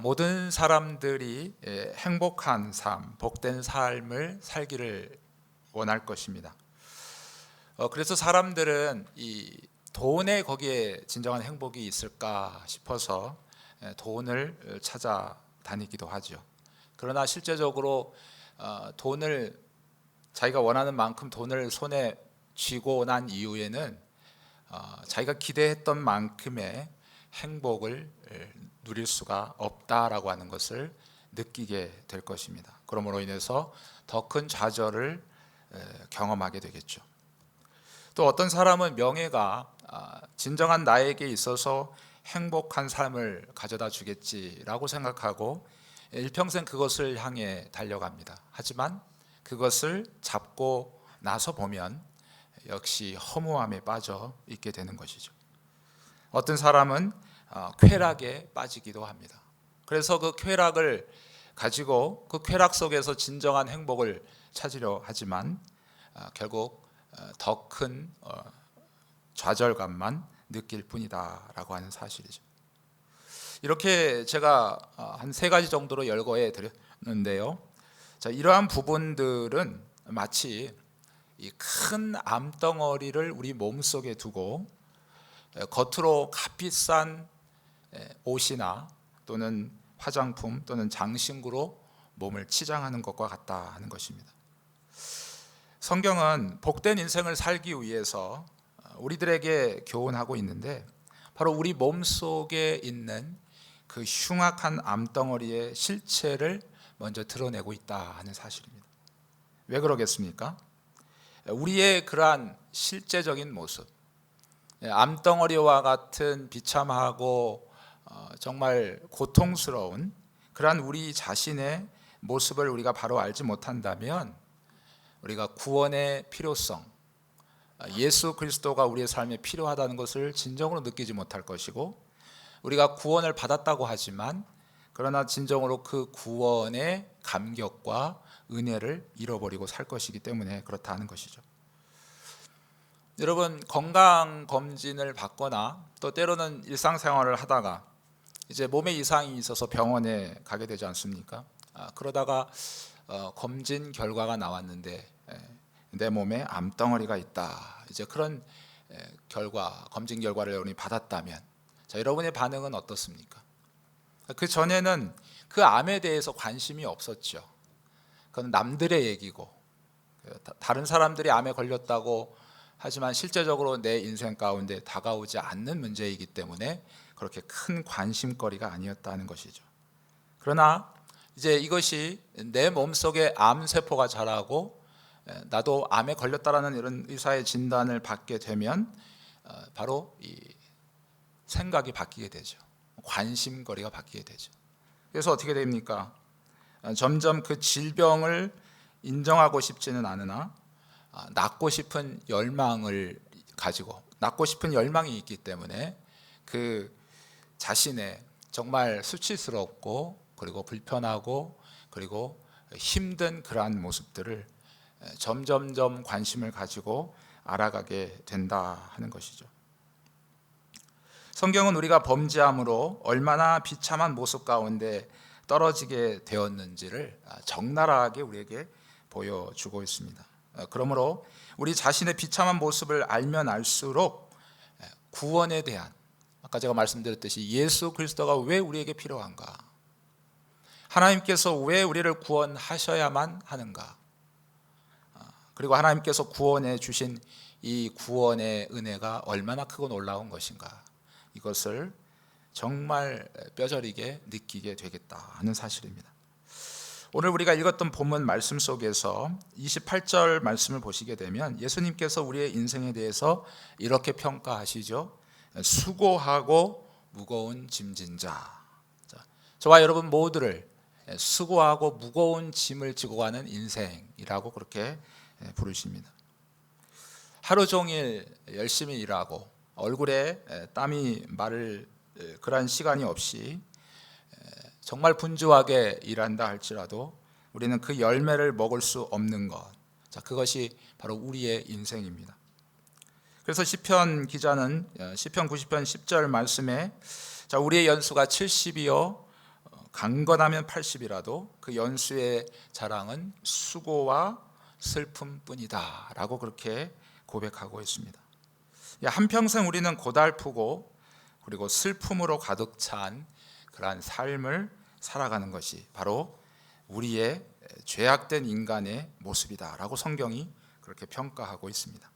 모든 사람들이 행복한 삶, 복된 삶을 살기를 원할 것입니다. 그래서 사람들은 이 돈에 거기에 진정한 행복이 있을까 싶어서 돈을 찾아다니기도 하죠. 그러나 실제적으로 돈을 자기가 원하는 만큼 돈을 손에 쥐고 난 이후에는 자기가 기대했던 만큼의 행복을 누릴 수가 없다라고 하는 것을 느끼게 될 것입니다. 그러므로 인해서 더 큰 좌절을 경험하게 되겠죠. 또 어떤 사람은 명예가 진정한 나에게 있어서 행복한 삶을 가져다 주겠지라고 생각하고 일평생 그것을 향해 달려갑니다. 하지만 그것을 잡고 나서 보면 역시 허무함에 빠져 있게 되는 것이죠. 어떤 사람은 쾌락에 빠지기도 합니다. 그래서 그 쾌락을 가지고 그 쾌락 속에서 진정한 행복을 찾으려 하지만 결국 더 큰 좌절감만 느낄 뿐이다라고 하는 사실이죠. 이렇게 제가 한 3가지 정도로 열거해 드렸는데요. 자, 이러한 부분들은 마치 이 큰 암덩어리를 우리 몸속에 두고 겉으로 값비싼 옷이나 또는 화장품 또는 장신구로 몸을 치장하는 것과 같다 하는 것입니다. 성경은 복된 인생을 살기 위해서 우리들에게 교훈하고 있는데 바로 우리 몸속에 있는 그 흉악한 암덩어리의 실체를 먼저 드러내고 있다 하는 사실입니다. 왜 그러겠습니까? 우리의 그러한 실제적인 모습, 암덩어리와 같은 비참하고 정말 고통스러운 그러한 우리 자신의 모습을 우리가 바로 알지 못한다면 우리가 구원의 필요성, 예수 그리스도가 우리의 삶에 필요하다는 것을 진정으로 느끼지 못할 것이고, 우리가 구원을 받았다고 하지만 그러나 진정으로 그 구원의 감격과 은혜를 잃어버리고 살 것이기 때문에 그렇다는 것이죠. 여러분, 건강검진을 받거나 또 때로는 일상생활을 하다가 이제 몸에 이상이 있어서 병원에 가게 되지 않습니까? 그러다가 검진 결과가 나왔는데 내 몸에 암덩어리가 있다, 이제 그런 검진 결과를 여러분이 받았다면, 자, 여러분의 반응은 어떻습니까? 그 전에는 그 암에 대해서 관심이 없었죠. 그건 남들의 얘기고, 다른 사람들이 암에 걸렸다고 하지만 실제적으로 내 인생 가운데 다가오지 않는 문제이기 때문에 그렇게 큰 관심거리가 아니었다는 것이죠. 그러나 이제 이것이 내 몸속에 암세포가 자라고 나도 암에 걸렸다라는 이런 의사의 진단을 받게 되면 바로 이 생각이 바뀌게 되죠. 관심거리가 바뀌게 되죠. 그래서 어떻게 됩니까? 점점 그 질병을 인정하고 싶지는 않으나 낫고 싶은 열망을 가지고, 낫고 싶은 열망이 있기 때문에 그 자신의 정말 수치스럽고 그리고 불편하고 그리고 힘든 그러한 모습들을 점점점 관심을 가지고 알아가게 된다 하는 것이죠. 성경은 우리가 범죄함으로 얼마나 비참한 모습 가운데 떨어지게 되었는지를 적나라하게 우리에게 보여주고 있습니다. 그러므로 우리 자신의 비참한 모습을 알면 알수록 구원에 대한, 아까 제가 말씀드렸듯이 예수 그리스도가 왜 우리에게 필요한가, 하나님께서 왜 우리를 구원하셔야만 하는가, 그리고 하나님께서 구원해 주신 이 구원의 은혜가 얼마나 크고 놀라운 것인가, 이것을 정말 뼈저리게 느끼게 되겠다 하는 사실입니다. 오늘 우리가 읽었던 본문 말씀 속에서 28절 말씀을 보시게 되면 예수님께서 우리의 인생에 대해서 이렇게 평가하시죠. 수고하고 무거운 짐진 자, 저와 여러분 모두를 수고하고 무거운 짐을 지고 가는 인생이라고 그렇게 부르십니다. 하루 종일 열심히 일하고 얼굴에 땀이 마를 그러한 시간이 없이 정말 분주하게 일한다 할지라도 우리는 그 열매를 먹을 수 없는 것, 자, 그것이 바로 우리의 인생입니다. 그래서 시편 기자는 시편 90편 10절 말씀에, 자, 우리의 연수가 70이요 강건하면 80이라도 그 연수의 자랑은 수고와 슬픔뿐이다 라고 그렇게 고백하고 있습니다. 한평생 우리는 고달프고 그리고 슬픔으로 가득 찬 그러한 삶을 살아가는 것이 바로 우리의 죄악된 인간의 모습이다 라고 성경이 그렇게 평가하고 있습니다.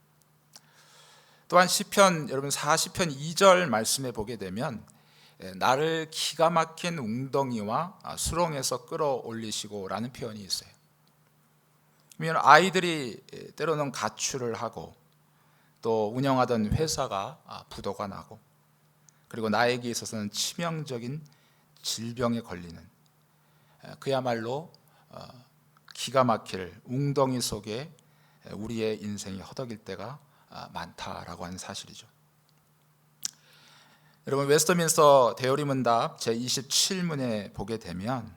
또한 시편 여러분 40편 2절 말씀에 보게 되면 나를 기가 막힌 웅덩이와 수렁에서 끌어올리시고 라는 표현이 있어요. 그러면 아이들이 때로는 가출을 하고 또 운영하던 회사가 부도가 나고 그리고 나에게 있어서는 치명적인 질병에 걸리는 그야말로 기가 막힐 웅덩이 속에 우리의 인생이 허덕일 때가 많다라고 하는 사실이죠. 여러분 웨스트민스터 대요리문답 제27문에 보게 되면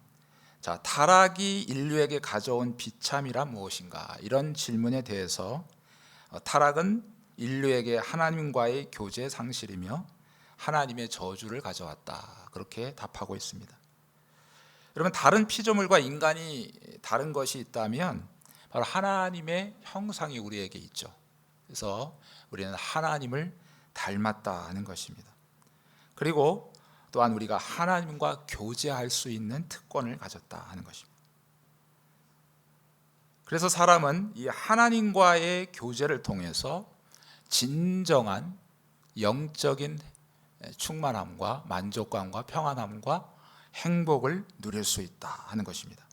타락이 인류에게 가져온 비참이란 무엇인가 이런 질문에 대해서 타락은 인류에게 하나님과의 교제 상실이며 하나님의 저주를 가져왔다 그렇게 답하고 있습니다. 여러분 다른 피조물과 인간이 다른 것이 있다면 바로 하나님의 형상이 우리에게 있죠. 그래서 우리는 하나님을 닮았다는 것입니다. 그리고 또한 우리가 하나님과 교제할 수 있는 특권을 가졌다 하는 것입니다. 그래서 사람은 이 하나님과의 교제를 통해서 진정한 영적인 충만함과 만족감과 평안함과 행복을 누릴 수 있다 하는 것입니다.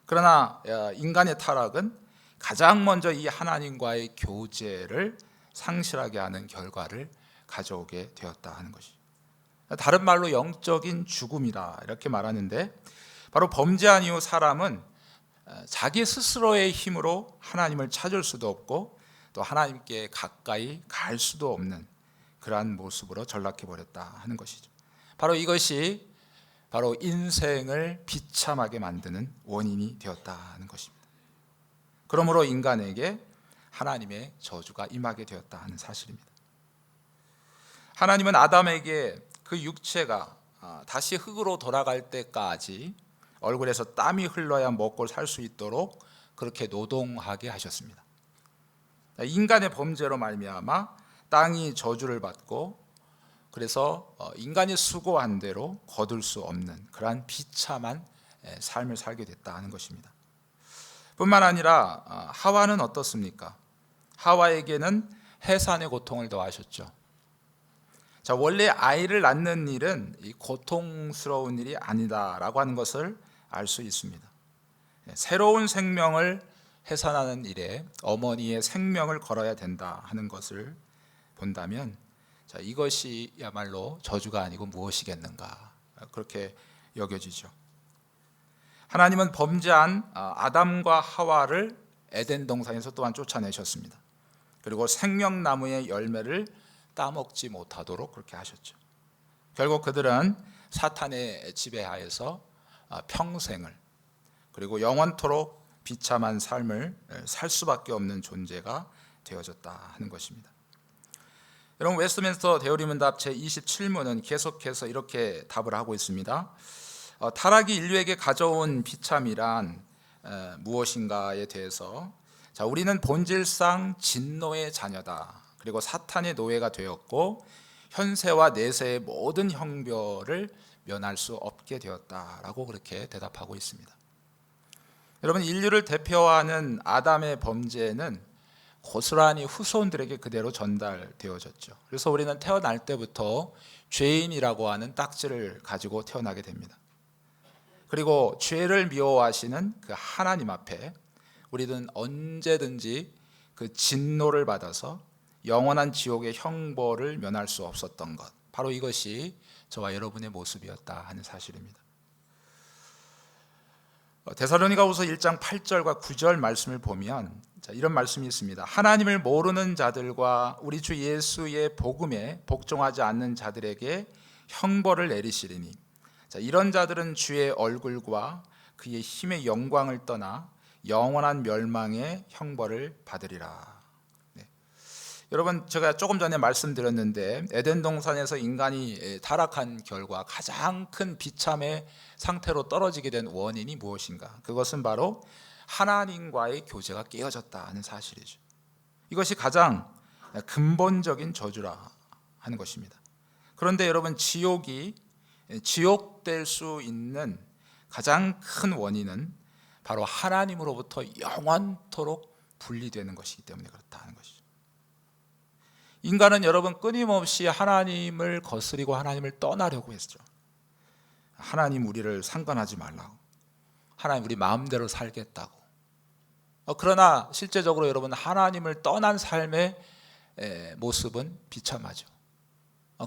그러나 인간의 타락은 가장 먼저 이 하나님과의 교제를 상실하게 하는 결과를 가져오게 되었다 하는 것이죠. 다른 말로 영적인 죽음이라 이렇게 말하는데 바로 범죄한 이후 사람은 자기 스스로의 힘으로 하나님을 찾을 수도 없고 또 하나님께 가까이 갈 수도 없는 그러한 모습으로 전락해 버렸다 하는 것이죠. 바로 이것이 바로 인생을 비참하게 만드는 원인이 되었다 하는 것입니다. 그러므로 인간에게 하나님의 저주가 임하게 되었다 하는 사실입니다. 하나님은 아담에게 그 육체가 다시 흙으로 돌아갈 때까지 얼굴에서 땀이 흘러야 먹고 살 수 있도록 그렇게 노동하게 하셨습니다. 인간의 범죄로 말미암아 땅이 저주를 받고 그래서 인간이 수고한 대로 거둘 수 없는 그러한 비참한 삶을 살게 됐다 하는 것입니다. 뿐만 아니라 하와는 어떻습니까? 하와에게는 해산의 고통을 더하셨죠. 원래 아이를 낳는 일은 고통스러운 일이 아니다라고 하는 것을 알 수 있습니다. 새로운 생명을 해산하는 일에 어머니의 생명을 걸어야 된다 하는 것을 본다면 이것이야말로 저주가 아니고 무엇이겠는가 그렇게 여겨지죠. 하나님은 범죄한 아담과 하와를 에덴 동산에서 또한 쫓아내셨습니다. 그리고 생명나무의 열매를 따먹지 못하도록 그렇게 하셨죠. 결국 그들은 사탄의 지배하에서 평생을 그리고 영원토록 비참한 삶을 살 수밖에 없는 존재가 되어졌다 하는 것입니다. 여러분 웨스트민스터 대요리문답 제27문은 계속해서 이렇게 답을 하고 있습니다. 타락이 인류에게 가져온 비참이란 무엇인가에 대해서 우리는 본질상 진노의 자녀다. 그리고 사탄의 노예가 되었고 현세와 내세의 모든 형벌을 면할 수 없게 되었다라고 그렇게 대답하고 있습니다. 여러분 인류를 대표하는 아담의 범죄는 고스란히 후손들에게 그대로 전달되어졌죠. 그래서 우리는 태어날 때부터 죄인이라고 하는 딱지를 가지고 태어나게 됩니다. 그리고 죄를 미워하시는 그 하나님 앞에 우리는 언제든지 그 진노를 받아서 영원한 지옥의 형벌을 면할 수 없었던 것, 바로 이것이 저와 여러분의 모습이었다 하는 사실입니다. 데살로니가후서 1장 8절과 9절 말씀을 보면 이런 말씀이 있습니다. 하나님을 모르는 자들과 우리 주 예수의 복음에 복종하지 않는 자들에게 형벌을 내리시리니 이런 자들은 주의 얼굴과 그의 힘의 영광을 떠나 영원한 멸망의 형벌을 받으리라. 여러분, 제가 조금 전에 말씀드렸는데 에덴 동산에서 인간이 타락한 결과 가장 큰 비참의 상태로 떨어지게 된 원인이 무엇인가? 그것은 바로 하나님과의 교제가 깨어졌다는 사실이죠. 이것이 가장 근본적인 저주라 하는 것입니다. 그런데 여러분, 지옥될 수 있는 가장 큰 원인은 바로 하나님으로부터 영원토록 분리되는 것이기 때문에 그렇다 하는 것이죠. 인간은 여러분 끊임없이 하나님을 거스리고 하나님을 떠나려고 했죠. 하나님 우리를 상관하지 말라고, 하나님 우리 마음대로 살겠다고. 그러나 실제적으로 여러분, 하나님을 떠난 삶의 모습은 비참하죠.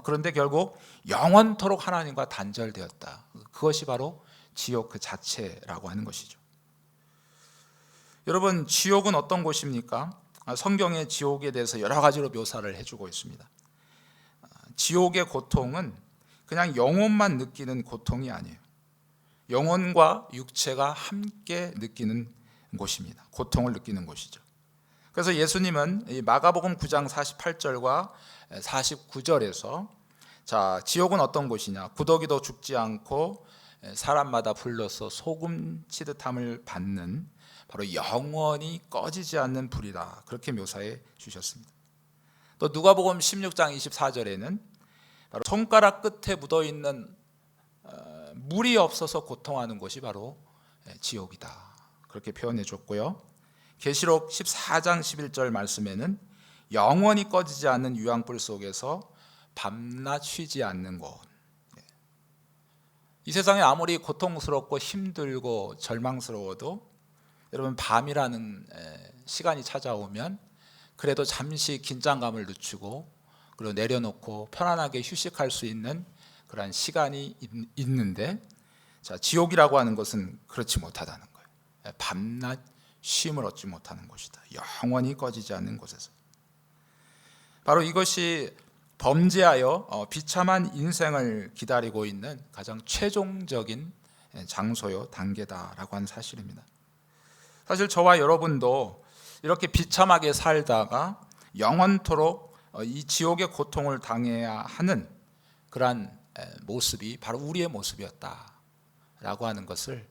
그런데 결국 영원토록 하나님과 단절되었다. 그것이 바로 지옥 그 자체라고 하는 것이죠. 여러분, 지옥은 어떤 곳입니까? 성경의 지옥에 대해서 여러 가지로 묘사를 해주고 있습니다. 지옥의 고통은 그냥 영혼만 느끼는 고통이 아니에요. 영혼과 육체가 함께 느끼는 곳입니다. 고통을 느끼는 곳이죠. 그래서 예수님은 이 마가복음 9장 48절과 49절에서 자, 지옥은 어떤 곳이냐? 구더기도 죽지 않고 사람마다 불러서 소금 치듯함을 받는 바로 영원히 꺼지지 않는 불이다. 그렇게 묘사해 주셨습니다. 또 누가복음 16장 24절에는 바로 손가락 끝에 묻어있는 물이 없어서 고통하는 곳이 바로 지옥이다. 그렇게 표현해 줬고요. 계시록 14장 11절 말씀에는 영원히 꺼지지 않는 유황불 속에서 밤낮 쉬지 않는 곳. 이 세상에 아무리 고통스럽고 힘들고 절망스러워도 여러분, 밤이라는 시간이 찾아오면 그래도 잠시 긴장감을 늦추고 그리고 내려놓고 편안하게 휴식할 수 있는 그런 시간이 있는데, 자, 지옥이라고 하는 것은 그렇지 못하다는 거예요. 밤낮 쉼을 얻지 못하는 곳이다. 영원히 꺼지지 않는 곳에서. 바로 이것이 범죄하여 비참한 인생을 기다리고 있는 가장 최종적인 장소요, 단계다라고 하는 사실입니다. 사실 저와 여러분도 이렇게 비참하게 살다가 영원토록 이 지옥의 고통을 당해야 하는 그러한 모습이 바로 우리의 모습이었다라고 하는 것을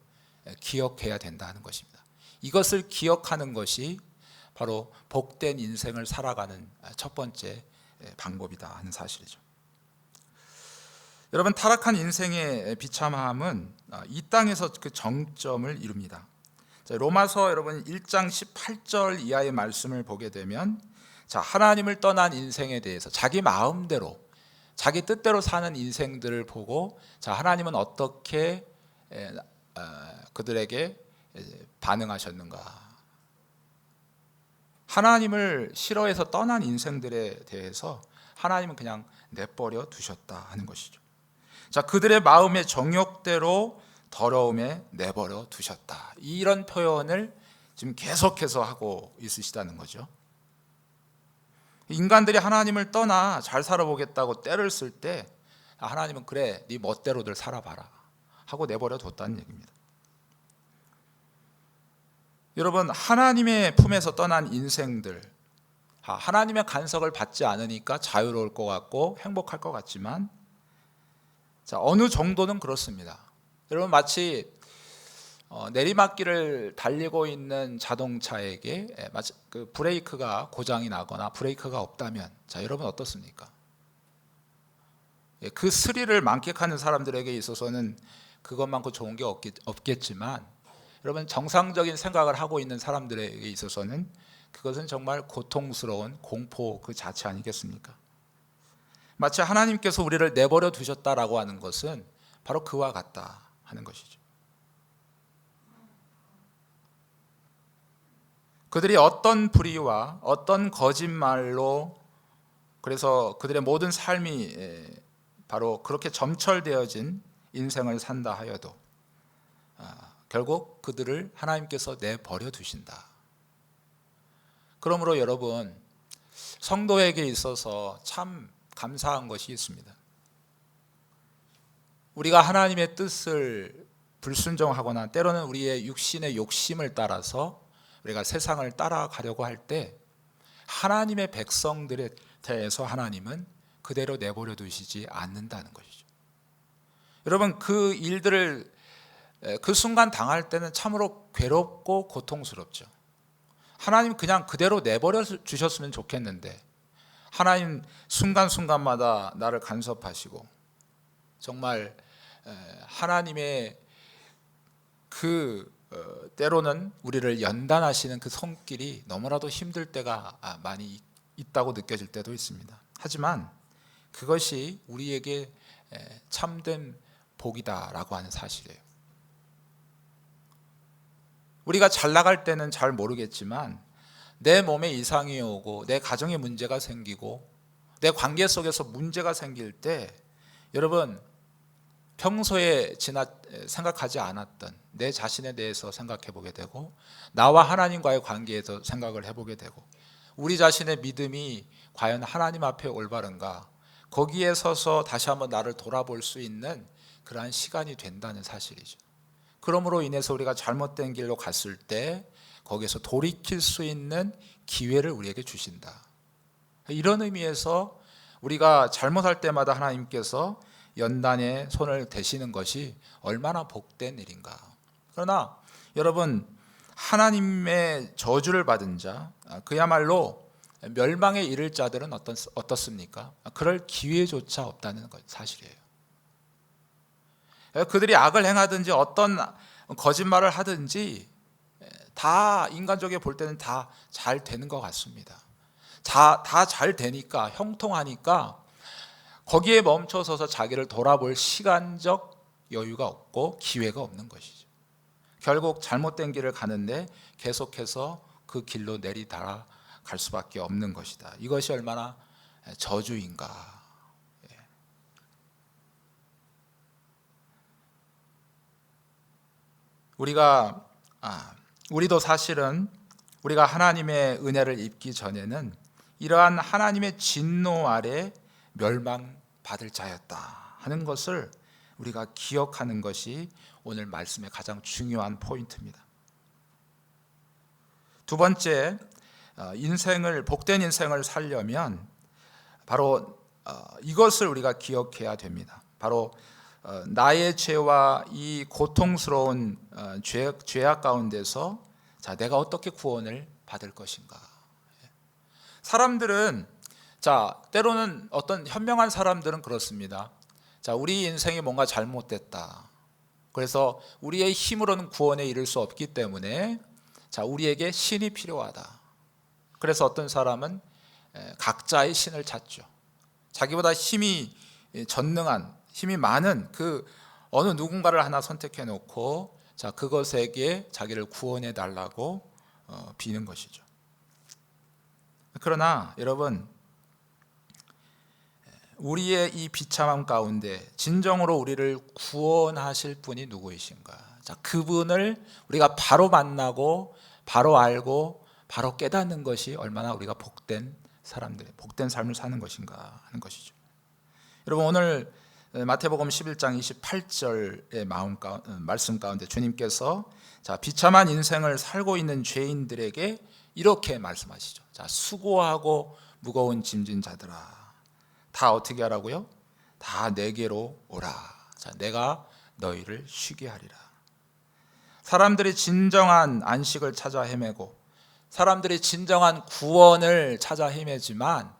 기억해야 된다는 것입니다. 이것을 기억하는 것이 바로 복된 인생을 살아가는 첫 번째 방법이다 하는 사실이죠. 여러분, 타락한 인생의 비참함은 이 땅에서 그 정점을 이룹니다. 로마서 여러분 1장 18절 이하의 말씀을 보게 되면, 자, 하나님을 떠난 인생에 대해서 자기 마음대로 자기 뜻대로 사는 인생들을 보고, 자, 하나님은 어떻게 그들에게 반응하셨는가. 하나님을 싫어해서 떠난 인생들에 대해서 하나님은 그냥 내버려 두셨다 하는 것이죠. 자, 그들의 마음의 정욕대로 더러움에 내버려 두셨다. 이런 표현을 지금 계속해서 하고 있으시다는 거죠. 인간들이 하나님을 떠나 잘 살아보겠다고 때를 쓸 때 하나님은 그래, 네 멋대로들 살아봐라 하고 내버려 뒀다는 얘기입니다. 여러분, 하나님의 품에서 떠난 인생들, 하나님의 간섭을 받지 않으니까 자유로울 것 같고 행복할 것 같지만, 자, 어느 정도는 그렇습니다. 여러분, 마치 내리막길을 달리고 있는 자동차에게 마치 그 브레이크가 고장이 나거나 브레이크가 없다면, 자, 여러분 어떻습니까? 그 스릴을 만끽하는 사람들에게 있어서는 그것만큼 좋은 게 없겠지만, 여러분, 정상적인 생각을 하고 있는 사람들에게 있어서는 그것은 정말 고통스러운 공포 그 자체 아니겠습니까? 마치 하나님께서 우리를 내버려 두셨다라고 하는 것은 바로 그와 같다 하는 것이죠. 그들이 어떤 불의와 어떤 거짓말로, 그래서 그들의 모든 삶이 바로 그렇게 점철되어진 인생을 산다 하여도 결국 그들을 하나님께서 내버려 두신다. 그러므로 여러분, 성도에게 있어서 참 감사한 것이 있습니다. 우리가 하나님의 뜻을 불순종하거나 때로는 우리의 육신의 욕심을 따라서 우리가 세상을 따라가려고 할 때, 하나님의 백성들에 대해서 하나님은 그대로 내버려 두시지 않는다는 것이죠. 여러분, 그 일들을 그 순간 당할 때는 참으로 괴롭고 고통스럽죠. 하나님 그냥 그대로 내버려 주셨으면 좋겠는데 하나님 순간순간마다 나를 간섭하시고 정말 하나님의 때로는 우리를 연단하시는 그 손길이 너무나도 힘들 때가 많이 있다고 느껴질 때도 있습니다. 하지만 그것이 우리에게 참된 복이다라고 하는 사실이에요. 우리가 잘 나갈 때는 잘 모르겠지만 내 몸에 이상이 오고 내 가정에 문제가 생기고 내 관계 속에서 문제가 생길 때 여러분 평소에 생각하지 않았던 내 자신에 대해서 생각해 보게 되고 나와 하나님과의 관계에서 생각을 해보게 되고 우리 자신의 믿음이 과연 하나님 앞에 올바른가 거기에 서서 다시 한번 나를 돌아볼 수 있는 그러한 시간이 된다는 사실이죠. 그러므로 인해서 우리가 잘못된 길로 갔을 때 거기에서 돌이킬 수 있는 기회를 우리에게 주신다. 이런 의미에서 우리가 잘못할 때마다 하나님께서 연단의 손을 대시는 것이 얼마나 복된 일인가. 그러나 여러분 하나님의 저주를 받은 자 그야말로 멸망에 이를 자들은 어떻습니까? 그럴 기회조차 없다는 것 사실이에요. 그들이 악을 행하든지 어떤 거짓말을 하든지 다 인간적으로 볼 때는 다 잘 되는 것 같습니다. 다 잘 되니까 형통하니까 거기에 멈춰서서 자기를 돌아볼 시간적 여유가 없고 기회가 없는 것이죠. 결국 잘못된 길을 가는데 계속해서 그 길로 내리달아 갈 수밖에 없는 것이다. 이것이 얼마나 저주인가. 우리도 사실은 우리가 하나님의 은혜를 입기 전에는 이러한 하나님의 진노 아래 멸망받을 자였다 하는 것을 우리가 기억하는 것이 오늘 말씀의 가장 중요한 포인트입니다. 두 번째, 복된 인생을 살려면 바로 이것을 우리가 기억해야 됩니다. 바로 나의 죄와 이 고통스러운 죄악 가운데서 내가 어떻게 구원을 받을 것인가. 사람들은 때로는 어떤 현명한 사람들은 그렇습니다. 우리 인생이 뭔가 잘못됐다. 그래서 우리의 힘으로는 구원에 이를 수 없기 때문에 우리에게 신이 필요하다. 그래서 어떤 사람은 각자의 신을 찾죠. 자기보다 힘이 전능한 힘이 많은 그 어느 누군가를 하나 선택해 놓고 그것에게 자기를 구원해 달라고 비는 것이죠. 그러나 여러분 우리의 이 비참함 가운데 진정으로 우리를 구원하실 분이 누구이신가? 그분을 우리가 바로 만나고 바로 알고 바로 깨닫는 것이 얼마나 우리가 복된 삶을 사는 것인가 하는 것이죠. 여러분 오늘 마태복음 11장 28절의 말씀 가운데 주님께서 비참한 인생을 살고 있는 죄인들에게 이렇게 말씀하시죠. 수고하고 무거운 짐진 자들아 다 어떻게 하라고요? 다 내게로 오라. 내가 너희를 쉬게 하리라. 사람들이 진정한 안식을 찾아 헤매고 사람들이 진정한 구원을 찾아 헤매지만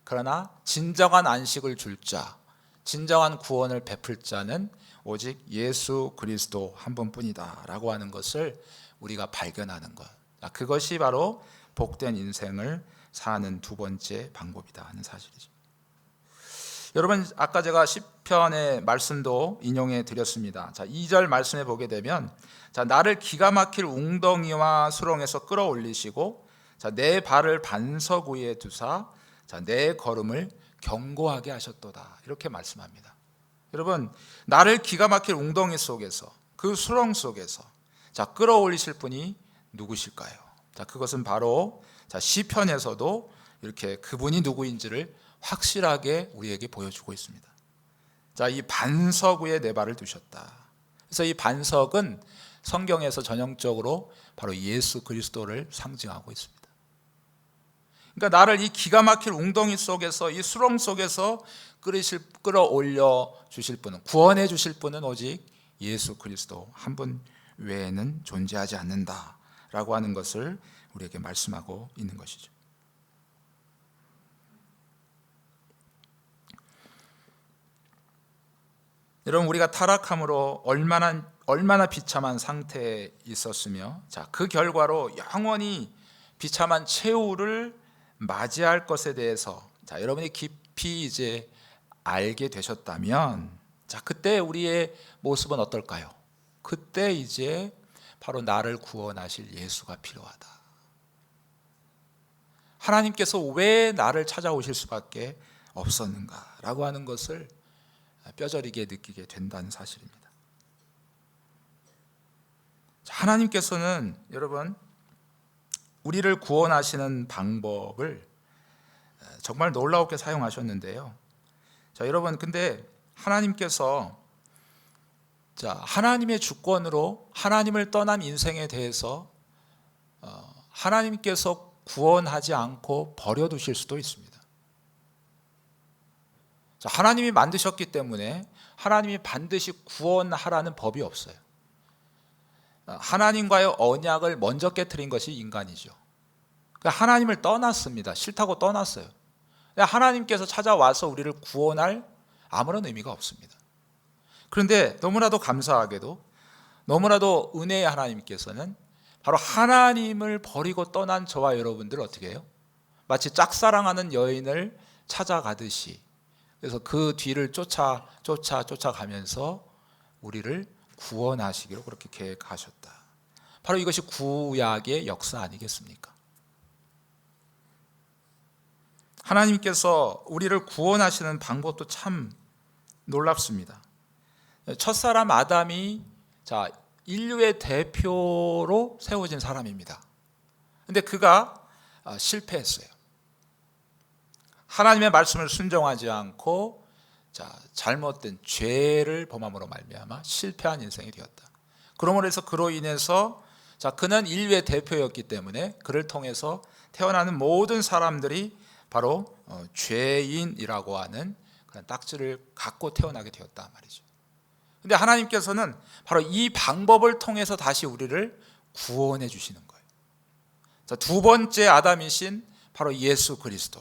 그러나 진정한 안식을 줄 자, 진정한 구원을 베풀 자는 오직 예수 그리스도 한 분뿐이다 라고 하는 것을 우리가 발견하는 것. 그것이 바로 복된 인생을 사는 두 번째 방법이다 하는 사실이죠. 여러분 아까 제가 시편의 말씀도 인용해 드렸습니다. 2절 말씀에 보게 되면 나를 기가 막힐 웅덩이와 수렁에서 끌어올리시고 내 발을 반석 위에 두사 내 걸음을 견고하게 하셨도다 이렇게 말씀합니다. 여러분 나를 기가 막힐 웅덩이 속에서 그 수렁 속에서 끌어올리실 분이 누구실까요? 그것은 바로 시편에서도 이렇게 그분이 누구인지를 확실하게 우리에게 보여주고 있습니다. 이 반석 위에 내 발을 두셨다. 그래서 이 반석은 성경에서 전형적으로 바로 예수 그리스도를 상징하고 있습니다. 그러니까 나를 이 기가 막힐 웅덩이 속에서, 이 수렁 속에서 끌어올려 주실 분은, 구원해 주실 분은 오직 예수 그리스도 한 분 외에는 존재하지 않는다라고 하는 것을 우리에게 말씀하고 있는 것이죠. 여러분, 우리가 타락함으로 얼마나 비참한 상태에 있었으며, 자, 그 결과로 영원히 비참한 최후를 맞이할 것에 대해서, 자, 여러분이 깊이 이제 알게 되셨다면, 자, 그때 우리의 모습은 어떨까요? 그때 이제 바로 나를 구원하실 예수가 필요하다. 하나님께서 왜 나를 찾아오실 수밖에 없었는가라고 하는 것을 뼈저리게 느끼게 된다는 사실입니다. 하나님께서는 여러분, 우리를 구원하시는 방법을 정말 놀라웠게 사용하셨는데요. 자, 여러분, 근데 하나님께서, 자, 하나님의 주권으로 하나님을 떠난 인생에 대해서 하나님께서 구원하지 않고 버려두실 수도 있습니다. 자, 하나님이 만드셨기 때문에 하나님이 반드시 구원하라는 법이 없어요. 하나님과의 언약을 먼저 깨트린 것이 인간이죠. 하나님을 떠났습니다. 싫다고 떠났어요. 하나님께서 찾아와서 우리를 구원할 아무런 의미가 없습니다. 그런데 너무나도 감사하게도, 너무나도 은혜의 하나님께서는 바로 하나님을 버리고 떠난 저와 여러분들을 어떻게 해요? 마치 짝사랑하는 여인을 찾아가듯이, 그래서 그 뒤를 쫓아가면서 우리를 구원하시기로 그렇게 계획하셨다. 바로 이것이 구약의 역사 아니겠습니까? 하나님께서 우리를 구원하시는 방법도 참 놀랍습니다. 첫사람 아담이, 자, 인류의 대표로 세워진 사람입니다. 그런데 그가 실패했어요. 하나님의 말씀을 순종하지 않고, 자, 잘못된 죄를 범함으로 말미암아 실패한 인생이 되었다. 그로 인해서, 자, 그는 인류의 대표였기 때문에 그를 통해서 태어나는 모든 사람들이 바로 죄인이라고 하는 그런 딱지를 갖고 태어나게 되었단 말이죠. 그런데 하나님께서는 바로 이 방법을 통해서 다시 우리를 구원해 주시는 거예요. 자, 두 번째 아담이신 바로 예수 그리스도,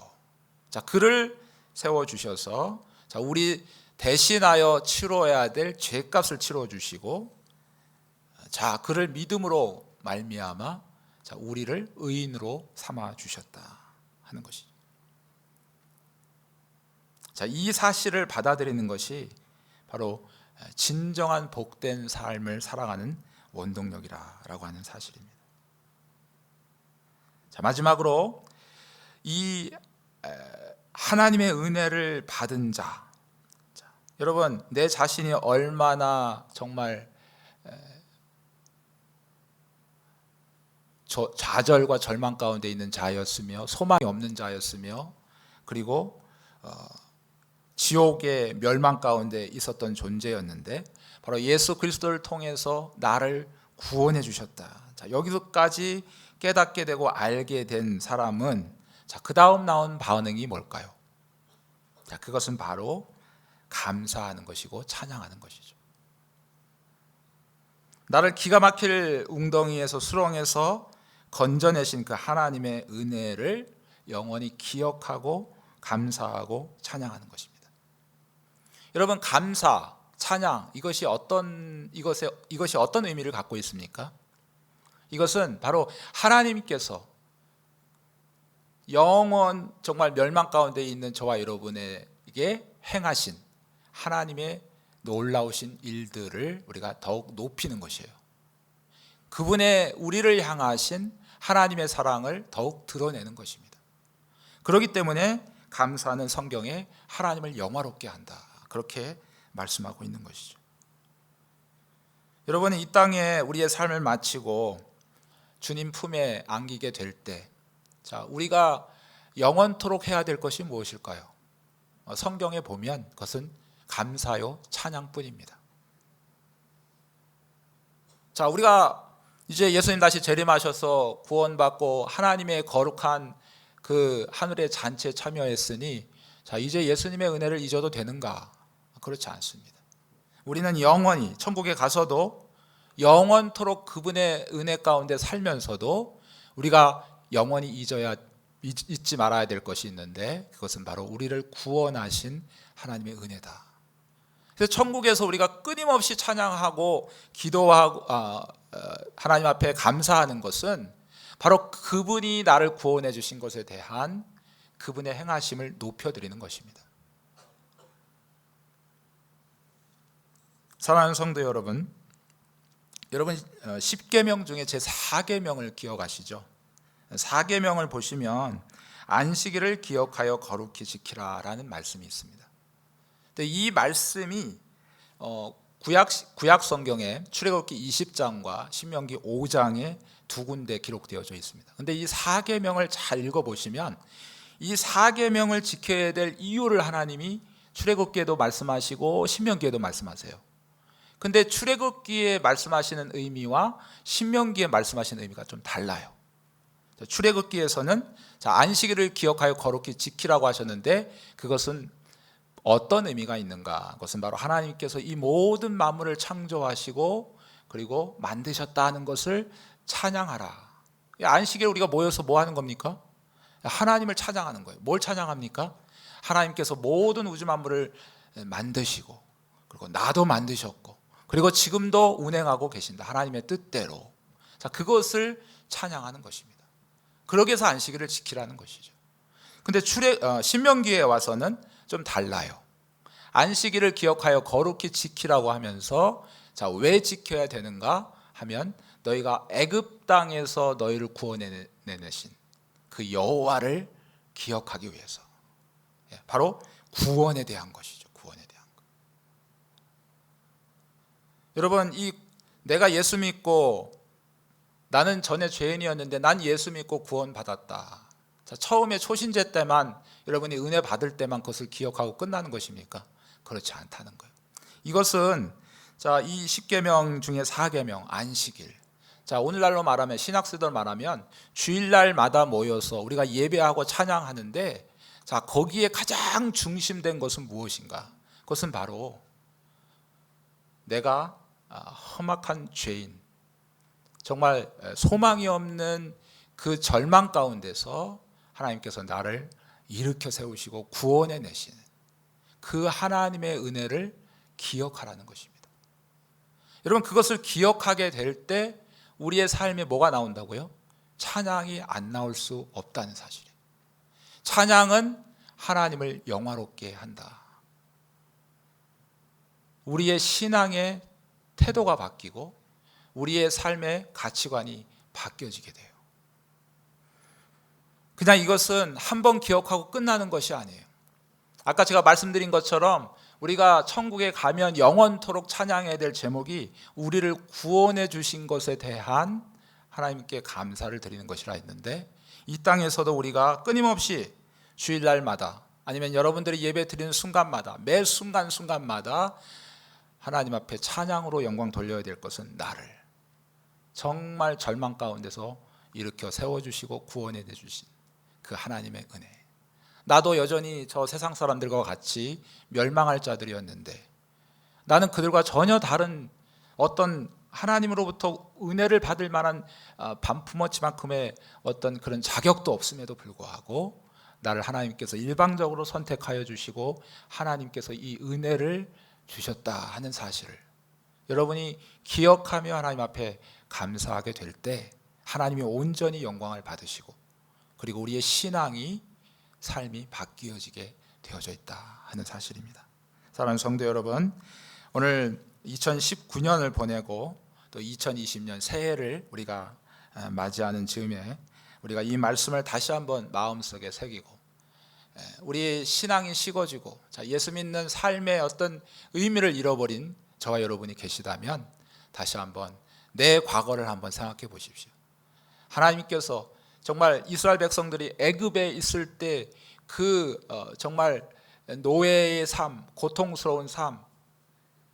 자, 그를 세워주셔서, 자, 우리 대신하여 치러야 될 죄값을 치러주시고, 자, 그를 믿음으로 말미암아, 자, 우리를 의인으로 삼아주셨다 하는 것이죠. 자, 이 사실을 받아들이는 것이 바로 진정한 복된 삶을 살아가는 원동력이라고 하는 사실입니다. 자, 마지막으로 이 하나님의 은혜를 받은 자, 여러분, 내 자신이 얼마나 정말 좌절과 절망 가운데 있는 자였으며, 소망이 없는 자였으며, 그리고 지옥의 멸망 가운데 있었던 존재였는데, 바로 예수 그리스도를 통해서 나를 구원해 주셨다. 자, 여기서까지 깨닫게 되고 알게 된 사람은, 자, 그 다음 나온 반응이 뭘까요? 자, 그것은 바로 감사하는 것이고 찬양하는 것이죠. 나를 기가 막힐 웅덩이에서, 수렁에서 건져내신 그 하나님의 은혜를 영원히 기억하고 감사하고 찬양하는 것입니다. 여러분, 감사, 찬양, 이것이 어떤 의미를 갖고 있습니까? 이것은 바로 하나님께서 영원 정말 멸망 가운데 있는 저와 여러분에게 행하신 하나님의 놀라우신 일들을 우리가 더욱 높이는 것이에요. 그분의 우리를 향하신 하나님의 사랑을 더욱 드러내는 것입니다. 그렇기 때문에 감사는 성경에 하나님을 영화롭게 한다, 그렇게 말씀하고 있는 것이죠. 여러분, 이 땅에 우리의 삶을 마치고 주님 품에 안기게 될 때, 자, 우리가 영원토록 해야 될 것이 무엇일까요? 성경에 보면 그것은 감사요 찬양뿐입니다. 자, 우리가 이제 예수님 다시 재림하셔서 구원받고 하나님의 거룩한 그 하늘의 잔치에 참여했으니 자 이제 예수님의 은혜를 잊어도 되는가? 그렇지 않습니다. 우리는 영원히 천국에 가서도 영원토록 그분의 은혜 가운데 살면서도 우리가 영원히 잊지 말아야 될 것이 있는데 그것은 바로 우리를 구원하신 하나님의 은혜다. 그래서 천국에서 우리가 끊임없이 찬양하고 기도하고 하나님 앞에 감사하는 것은 바로 그분이 나를 구원해 주신 것에 대한 그분의 행하심을 높여드리는 것입니다. 사랑하는 성도 여러분, 10계명 중에 제 4계명을 기억하시죠? 4계명을 보시면 안식일을 기억하여 거룩히 지키라 라는 말씀이 있습니다. 근데 이 말씀이 구약 성경에 출애굽기 20장과 신명기 5장에 두 군데 기록되어져 있습니다. 근데 이 4계명을 잘 읽어보시면 이 4계명을 지켜야 될 이유를 하나님이 출애굽기에도 말씀하시고 신명기에도 말씀하세요. 근데 출애굽기에 말씀하시는 의미와 신명기에 말씀하시는 의미가 좀 달라요. 출애굽기에서는 안식일을 기억하여 거룩히 지키라고 하셨는데 그것은 어떤 의미가 있는가? 그것은 바로 하나님께서 이 모든 만물을 창조하시고 그리고 만드셨다는 것을 찬양하라. 안식일 우리가 모여서 뭐 하는 겁니까? 하나님을 찬양하는 거예요. 뭘 찬양합니까? 하나님께서 모든 우주 만물을 만드시고 그리고 나도 만드셨고 그리고 지금도 운행하고 계신다. 하나님의 뜻대로. 그것을 찬양하는 것입니다. 그러기 위해서 안식일을 지키라는 것이죠. 근데 신명기에 와서는 좀 달라요. 안식일을 기억하여 거룩히 지키라고 하면서 왜 지켜야 되는가 하면 너희가 애굽 땅에서 너희를 구원해내신 그 여호와를 기억하기 위해서. 바로 구원에 대한 것이죠. 구원에 대한 것. 여러분, 내가 예수 믿고 나는 전에 죄인이었는데 난 예수 믿고 구원받았다. 처음에 초신제 때만 여러분이 은혜 받을 때만 그것을 기억하고 끝나는 것입니까? 그렇지 않다는 거예요. 이것은 이 10계명 중에 4계명 안식일. 오늘날로 말하면 신학세대로 말하면 주일날마다 모여서 우리가 예배하고 찬양하는데 거기에 가장 중심된 것은 무엇인가? 그것은 바로 내가 험악한 죄인, 정말 소망이 없는 그 절망 가운데서 하나님께서 나를 일으켜 세우시고 구원해 내시는 그 하나님의 은혜를 기억하라는 것입니다. 여러분, 그것을 기억하게 될 때 우리의 삶에 뭐가 나온다고요? 찬양이 안 나올 수 없다는 사실이에요. 찬양은 하나님을 영화롭게 한다. 우리의 신앙의 태도가 바뀌고 우리의 삶의 가치관이 바뀌어지게 돼요. 그냥 이것은 한번 기억하고 끝나는 것이 아니에요. 아까 제가 말씀드린 것처럼 우리가 천국에 가면 영원토록 찬양해야 될 제목이 우리를 구원해 주신 것에 대한 하나님께 감사를 드리는 것이라 했는데 이 땅에서도 우리가 끊임없이 주일날마다 아니면 여러분들이 예배 드리는 순간마다 매 순간순간마다 하나님 앞에 찬양으로 영광 돌려야 될 것은 나를 정말 절망 가운데서 일으켜 세워주시고 구원해 주신 그 하나님의 은혜. 나도 여전히 저 세상 사람들과 같이 멸망할 자들이었는데 나는 그들과 전혀 다른 어떤 하나님으로부터 은혜를 받을 만한 반품어치만큼의 어떤 그런 자격도 없음에도 불구하고 나를 하나님께서 일방적으로 선택하여 주시고 하나님께서 이 은혜를 주셨다 하는 사실을 여러분이 기억하며 하나님 앞에 감사하게 될 때 하나님이 온전히 영광을 받으시고 그리고 우리의 신앙이 삶이 바뀌어지게 되어져 있다 하는 사실입니다. 사랑하는 성도 여러분, 오늘 2019년을 보내고 또 2020년 새해를 우리가 맞이하는 즈음에 우리가 이 말씀을 다시 한번 마음속에 새기고 우리의 신앙이 식어지고 예수 믿는 삶의 어떤 의미를 잃어버린 저와 여러분이 계시다면 다시 한번 내 과거를 한번 생각해 보십시오. 하나님께서 정말 이스라엘 백성들이 애굽에 있을 때 그 정말 노예의 삶, 고통스러운 삶,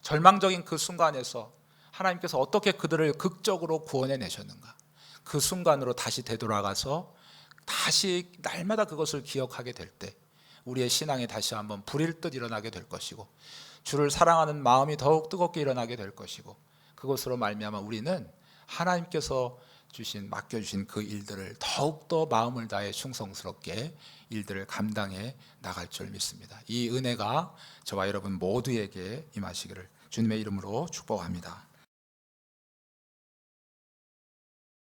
절망적인 그 순간에서 하나님께서 어떻게 그들을 극적으로 구원해 내셨는가? 그 순간으로 다시 되돌아가서 다시 날마다 그것을 기억하게 될 때 우리의 신앙이 다시 한번 불일 듯 일어나게 될 것이고 주를 사랑하는 마음이 더욱 뜨겁게 일어나게 될 것이고 그것으로 말미암아 우리는 하나님께서 맡겨주신 그 일들을 더욱더 마음을 다해 충성스럽게 일들을 감당해 나갈 줄 믿습니다. 이 은혜가 저와 여러분 모두에게 임하시기를 주님의 이름으로 축복합니다.